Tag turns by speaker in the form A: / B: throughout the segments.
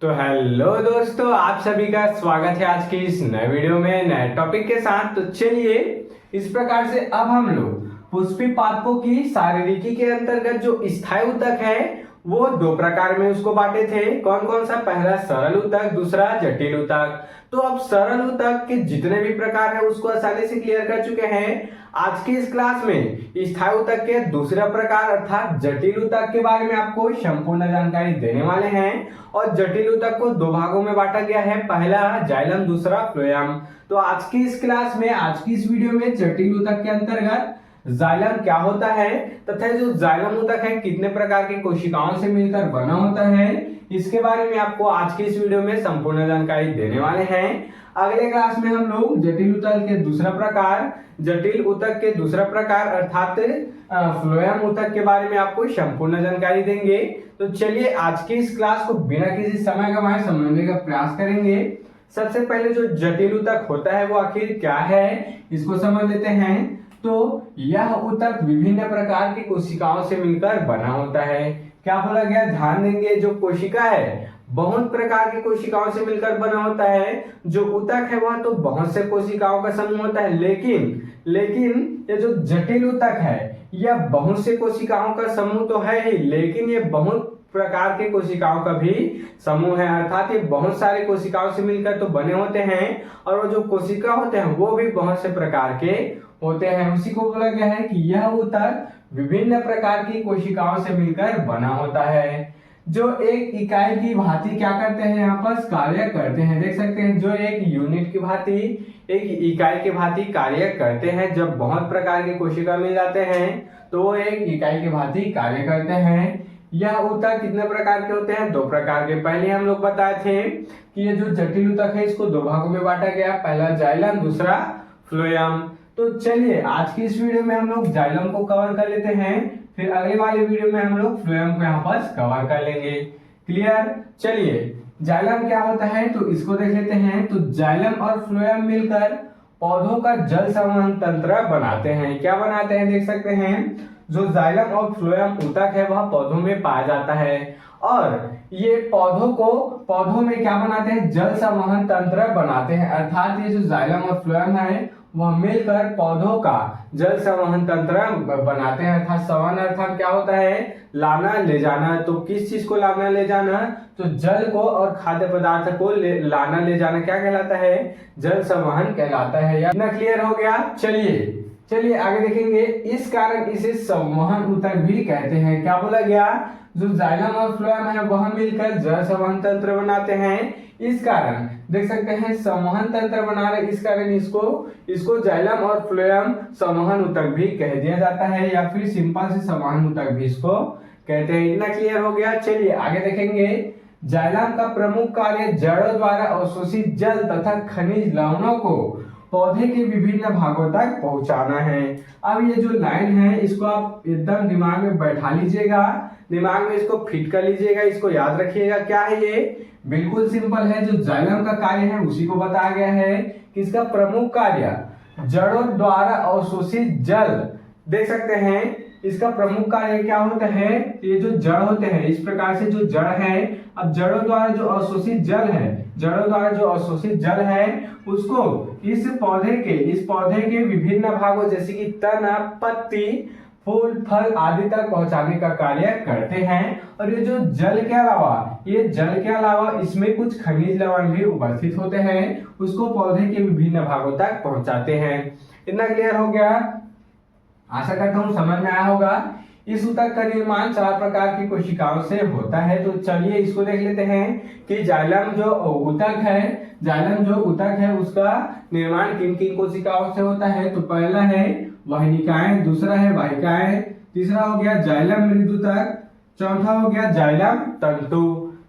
A: तो हेलो दोस्तों, आप सभी का स्वागत है आज की इस नए वीडियो में नए टॉपिक के साथ। तो चलिए इस प्रकार से अब हम लोग पुष्पी पादपों की शारीरिकी के अंतर्गत जो स्थायी ऊतक है वो दो प्रकार में उसको बांटे थे। कौन कौन सा? पहला सरल ऊतक, दूसरा जटिल ऊतक। तो अब सरल ऊतक के जितने भी प्रकार है उसको आसानी से क्लियर कर चुके हैं। आज की इस क्लास में स्थायी ऊतक के दूसरा प्रकार अर्थात जटिल ऊतक के बारे में आपको संपूर्ण जानकारी देने वाले हैं। और जटिल ऊतक को दो भागों में बांटा गया है, पहला जाइलम, दूसरा फ्लोएम। तो आज की इस क्लास में, आज की इस वीडियो में जटिल ऊतक के अंतर्गत जाइलम क्या होता है तथा जो जाइलम ऊतक है कितने प्रकार की कोशिकाओं से मिलकर बना होता है, इसके बारे में आपको आज की इस वीडियो में संपूर्ण जानकारी देने वाले हैं। अगले क्लास में हम लोग जटिल ऊतक के दूसरा प्रकार, जटिल ऊतक के दूसरा प्रकार अर्थात फ्लोएम ऊतक के बारे में आपको संपूर्ण जानकारी देंगे। तो चलिए आज की इस क्लास को बिना किसी समय गंवाए समझने का प्रयास करेंगे। सबसे पहले जो जटिल ऊतक होता है वो आखिर क्या है, इसको समझ लेते हैं। तो यह ऊतक विभिन्न प्रकार की कोशिकाओं से मिलकर बना होता है। क्या बोला गया? ध्यान देंगे, जो कोशिका है बहुत प्रकार की कोशिकाओं से मिलकर बना होता है। जो ऊतक है वह तो बहुत से कोशिकाओं का समूह होता है, लेकिन ये जो जटिल ऊतक है यह बहुत से कोशिकाओं का समूह तो है ही, लेकिन ये बहुत प्रकार के कोशिकाओं का भी समूह है। अर्थात ये बहुत सारे कोशिकाओं से मिलकर तो बने होते हैं और वो जो कोशिका होते हैं वो भी बहुत से प्रकार के होते हैं। उसी को बोला गया है कि यह ऊतक विभिन्न प्रकार की कोशिकाओं से मिलकर बना होता है, जो एक इकाई की भांति क्या करते हैं, यहाँ पर कार्य करते हैं। देख सकते हैं, जो एक यूनिट की भांति, एक इकाई की भांति कार्य करते हैं। जब बहुत प्रकार के कोशिका मिल जाते हैं तो वो एक इकाई की भांति कार्य करते हैं। यह ऊतक कितने प्रकार के होते हैं? दो प्रकार के। पहले हम लोग बताए थे कि ये जो जटिल ऊतक है इसको दो भागों में बांटा गया, पहला जाइलम, दूसरा फ्लोएम। तो चलिए आज की इस वीडियो में हम लोग जाइलम को कवर कर लेते हैं, फिर अगले वाले वीडियो में हम लोग फ्लोएम को यहाँ पर कवर कर लेंगे। क्लियर? चलिए जाइलम क्या होता है तो इसको देख लेते हैं। तो जाइलम और फ्लोएम मिलकर पौधों का जल संवहन तंत्र बनाते हैं। क्या बनाते हैं? देख सकते हैं, जो जाइलम और फ्लोएम ऊतक है वह पौधों में पाया जाता है और ये पौधों में क्या बनाते हैं? जल संवहन तंत्र बनाते हैं। अर्थात ये जो जाइलम और फ्लोएम है वह मिलकर पौधों का जल संवहन तंत्र बनाते हैं। अर्थात संवहन अर्थात क्या होता है? लाना ले जाना। तो किस चीज को लाना ले जाना? तो जल को और खाद्य पदार्थ को लाना ले जाना क्या कहलाता है? जल संवहन कहलाता है। इतना क्लियर हो गया? चलिए आगे देखेंगे। इस कारण इसे संवहन ऊतक भी कहते हैं। क्या बोला गया? जो जाइलम और फ्लोएम है वह मिलकर जल संवहन तंत्र बनाते हैं। इस कारण देख सकते हैं संवहन तंत्र बना रहे, इस कारण इसको जाइलम और फ्लोएम संवहन ऊतक भी कह दिया जाता है, या फिर सिंपल से संवहन ऊतक भी इसको कहते हैं। इतना क्लियर हो गया? चलिए आगे देखेंगे। जाइलम का प्रमुख कार्य जड़ों द्वारा अवशोषित जल तथा खनिज लवणों को पौधे के विभिन्न भागों तक पहुंचाना है। अब ये जो लाइन है इसको आप एकदम दिमाग में बैठा लीजिएगा, दिमाग में इसको फिट कर लीजिएगा, इसको याद रखिएगा। क्या है ये? बिल्कुल सिंपल है। जो जाइलम का कार्य है उसी को बताया गया है कि इसका प्रमुख कार्य जड़ों द्वारा अवशोषित जल, देख सकते हैं इसका प्रमुख कार्य क्या होता है? ये जो जड़ होते हैं, इस प्रकार से जो जड़ है, अब जड़ों द्वारा जो अवशोषित जल है उसको इस पौधे के विभिन्न भागों जैसे कि तना, पत्ती, फूल, फल आदि तक पहुंचाने का कार्य करते हैं। और ये जल के अलावा इसमें कुछ खनिज लवण भी उपस्थित होते हैं, उसको पौधे के विभिन्न भागों तक पहुंचाते हैं। इतना क्लियर हो गया? आशा करता हूँ समझ में आया होगा। इस ऊतक का निर्माण 4 प्रकार की कोशिकाओं से होता है। तो चलिए इसको देख लेते हैं कि जाइलम जो ऊतक है उसका निर्माण किन किन कोशिकाओं से होता है। तो पहला है वाहिनिकाएं, दूसरा है वाहिकाएं, तीसरा हो गया जाइलम मृदुतक, चौथा हो गया जाइलम तंतु।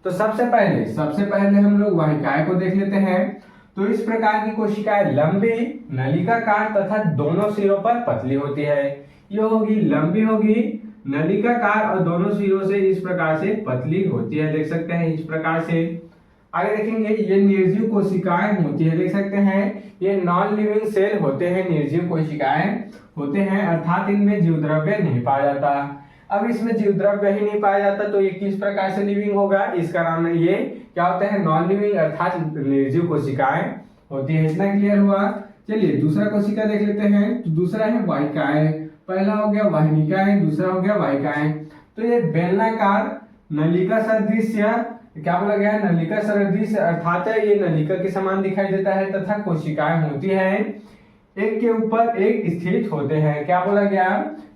A: तो सबसे पहले हम लोग वाहिकाएं को देख लेते हैं। तो इस प्रकार की कोशिकाएं लंबी, नलिकाकार तथा दोनों सिरों पर पतली होती है। ये होगी लंबी, होगी नलिकाकार और दोनों सिरों से इस प्रकार से पतली होती है। देख सकते हैं इस प्रकार से। आगे देखेंगे, ये निर्जीव कोशिकाएं होती है। देख सकते हैं ये नॉन लिविंग सेल होते हैं, निर्जीव कोशिकाएं होते हैं, अर्थात इनमें जीव द्रव्य नहीं पाया जाता। अब इसमें जीव द्रव्य ही नहीं पाया जाता तो ये किस प्रकार से लिविंग होगा, इसका नाम है ये क्या होता है, नॉन लिविंग अर्थात निर्जीव कोशिकाएं होती है। इतना क्लियर हुआ। चलिए दूसरा कोशिका देख लेते हैं। तो दूसरा है वाहिकाएं। पहला हो गया वाहिनिकाएं, दूसरा हो गया वाहिकाएं। तो ये बेलनाकार नलिका सदृश क्या बोला गया है, नलिका सदृश अर्थात ये नलिका के समान दिखाई देता है तथा कोशिकाएं होती है एक के ऊपर एक स्थित होते हैं। क्या बोला गया,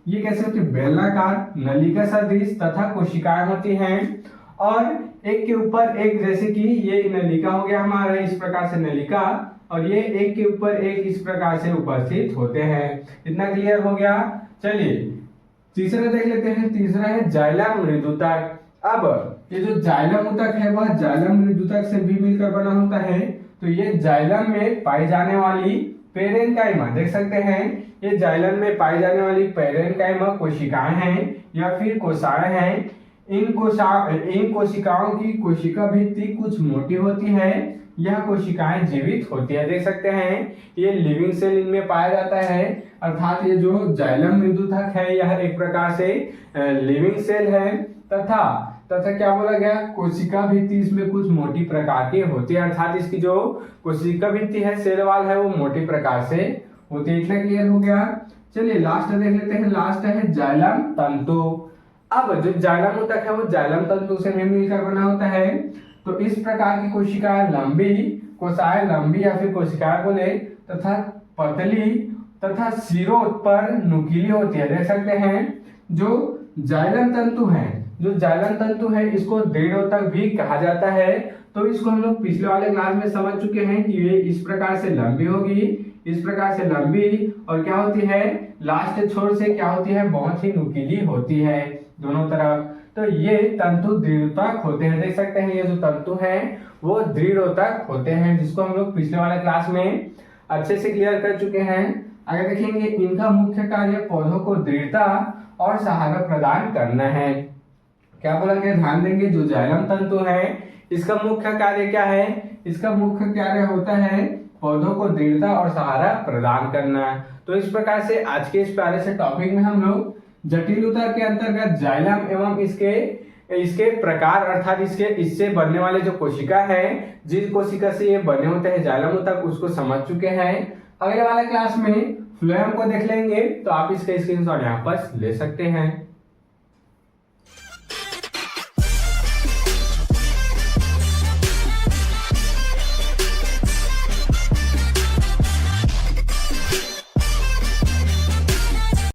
A: ये कैसे होती है, बेलनाकार नलिका सदृश तथा कोशिकाएं होती हैं और एक के ऊपर एक, जैसे कि ये नलिका हो गया हमारा, इस प्रकार से नलिका, और ये एक के ऊपर एक इस प्रकार से उपस्थित होते हैं। इतना क्लियर हो गया। चलिए तीसरा देख लेते हैं। तीसरा है जाइलम मृदुतक। अब ये जो जाइलम ऊतक है वह जाइलम मृदुतक से भी मिलकर बना होता है। तो ये जाइलम में पाई जाने वाली पेरेन्काइमा, देख सकते हैं ये जाइलम में पाई जाने वाली पेरेन्काइमा कोशिकाएं हैं या फिर कोशाएं हैं। इन कोशिकाओं की कोशिका भित्ति कुछ मोटी होती है। यह कोशिकाएं जीवित होती है, देख सकते हैं ये लिविंग सेल इनमें पाया जाता है, अर्थात ये जो जाइलम मृदुतक है यह एक प्रकार से लिविंग सेल है तथा क्या बोला गया, कोशिका भित्ति इसमें कुछ मोटी प्रकार की होती है, अर्थात इसकी जो कोशिका भित्ति है, सेल वाल है, वो मोटी प्रकार से होती है। इतना क्लियर हो गया। चलिए लास्ट देख लेते हैं। लास्ट है जाइलम तंतु। अब जो जाइलम ऊतक है वो जाइलम तंतु से मिलकर बना होता है। तो इस प्रकार की कोशिकाएं लंबी, कोशिकाएं लंबी या फिर कोशिकाएं बोले तथा पतली तथा सिरों पर नुकीली होती है, देख सकते हैं। जो जाइलम तंतु है, जो जाइलम तंतु है इसको दृढ़ोतक भी कहा जाता है। तो इसको हम लोग पिछले वाले क्लास में समझ चुके हैं कि ये इस प्रकार से लंबी होगी, इस प्रकार से लंबी, और क्या होती है लास्ट छोर से क्या होती है, बहुत ही नुकीली होती है दोनों तरफ। तो ये तंतु दृढ़ोतक होते हैं, देख सकते हैं ये जो तंतु है वो दृढ़ोतक होते हैं, जिसको हम लोग पिछले वाले क्लास में अच्छे से क्लियर कर चुके हैं। आगे देखेंगे इनका मुख्य कार्य पौधों को दृढ़ता और सहारा प्रदान करना है। क्या बोला गया, ध्यान देंगे। जो जाइलम तंतु है इसका मुख्य कार्य क्या है, इसका मुख्य कार्य होता है पौधों को दृढ़ता और सहारा प्रदान करना। तो इस प्रकार से आज के इस प्यारे से टॉपिक में हम लोग जटिल ऊतक के अंतर्गत जाइलम एवं इसके प्रकार अर्थात इससे बनने वाले जो कोशिका है, जिस कोशिका से ये बने होते हैं जाइलम ऊतक, उसको समझ चुके हैं। अगले वाले क्लास में फ्लोएम को देख लेंगे, तो आप इसका स्क्रीनशॉट यहाँ पर ले सकते हैं।